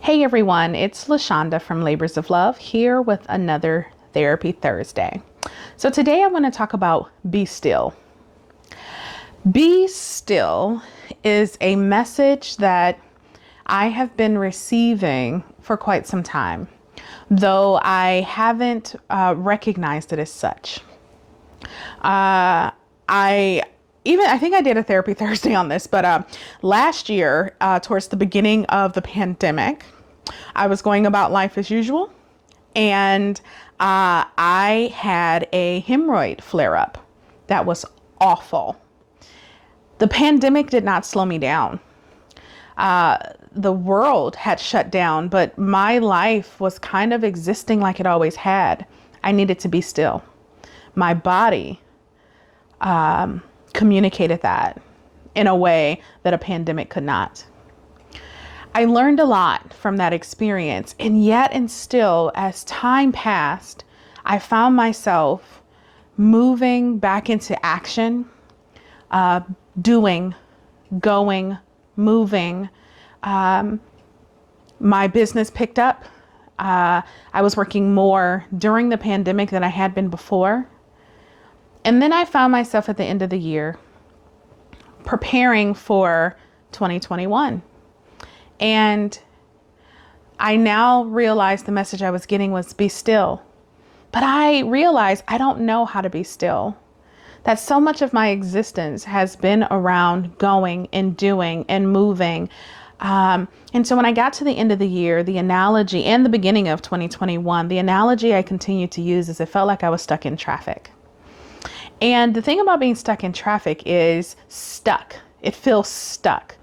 Hey everyone, it's LaShonda from Labors of Love here with another Therapy Thursday. So today I want to talk about be still. Be still is a message that I have been receiving for quite some time, though I haven't recognized it as such. I think I did a Therapy Thursday on this, but last year, towards the beginning of the pandemic, I was going about life as usual, and I had a hemorrhoid flare up that was awful. The pandemic did not slow me down. The world had shut down, but my life was kind of existing like it always had. I needed to be still. My body communicated that in a way that a pandemic could not. I learned a lot from that experience, and yet and still, as time passed, I found myself moving back into action, doing, going, moving. My business picked up. I was working more during the pandemic than I had been before. And then I found myself at the end of the year preparing for 2021. And I now realize the message I was getting was be still. But I realized I don't know how to be still. That so much of my existence has been around going and doing and moving. And so when I got to the end of the year, the analogy and the beginning of 2021, the analogy I continued to use is it felt like I was stuck in traffic. And the thing about being stuck in traffic is stuck. It feels stuck.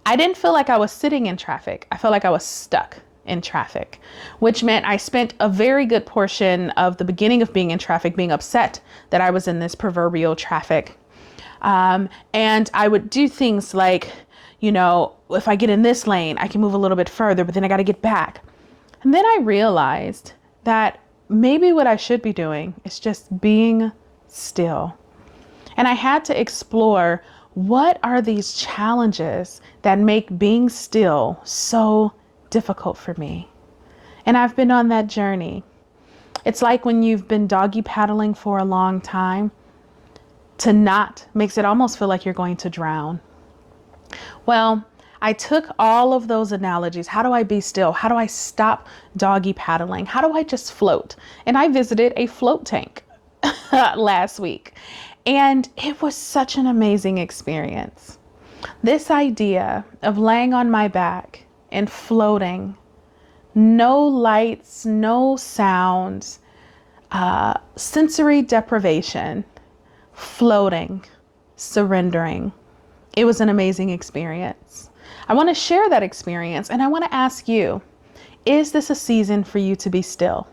I didn't feel like I was sitting in traffic. I felt like I was stuck in traffic, which meant I spent a very good portion of the beginning of being in traffic being upset that I was in this proverbial traffic. And I would do things like, if I get in this lane, I can move a little bit further, but then I got to get back. And then I realized that maybe what I should be doing is just being still. And I had to explore what are these challenges that make being still so difficult for me. And I've been on that journey. It's like when you've been doggy paddling for a long time, to not makes it almost feel like you're going to drown. Well, I took all of those analogies. How do I be still? How do I stop doggy paddling? How do I just float? And I visited a float tank last week, and it was such an amazing experience. This idea of laying on my back and floating, no lights, no sounds, sensory deprivation, floating, surrendering. It was an amazing experience. I want to share that experience, and I want to ask you, is this a season for you to be still?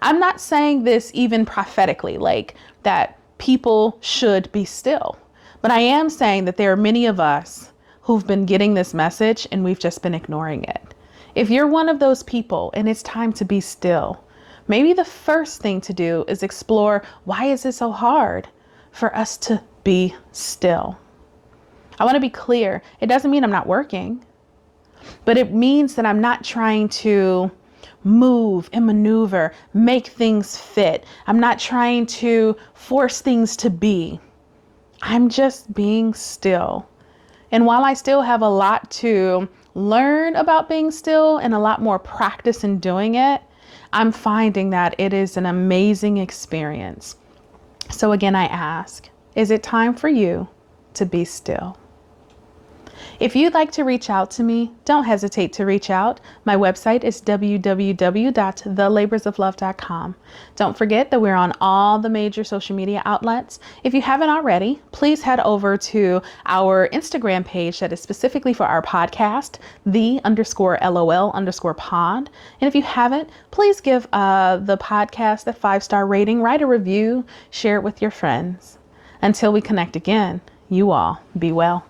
I'm not saying this even prophetically, like that people should be still, but I am saying that there are many of us who've been getting this message and we've just been ignoring it. If you're one of those people and it's time to be still, maybe the first thing to do is explore, why is it so hard for us to be still? I want to be clear. It doesn't mean I'm not working, but it means that I'm not trying to move and maneuver, make things fit. I'm not trying to force things to be. I'm just being still. And while I still have a lot to learn about being still and a lot more practice in doing it, I'm finding that it is an amazing experience. So again, I ask, is it time for you to be still? If you'd like to reach out to me, don't hesitate to reach out. My website is www.thelaborsoflove.com. Don't forget that we're on all the major social media outlets. If you haven't already, please head over to our Instagram page that is specifically for our podcast, _LOL_pod. And if you haven't, please give the podcast a 5-star rating, write a review, share it with your friends. Until we connect again, you all be well.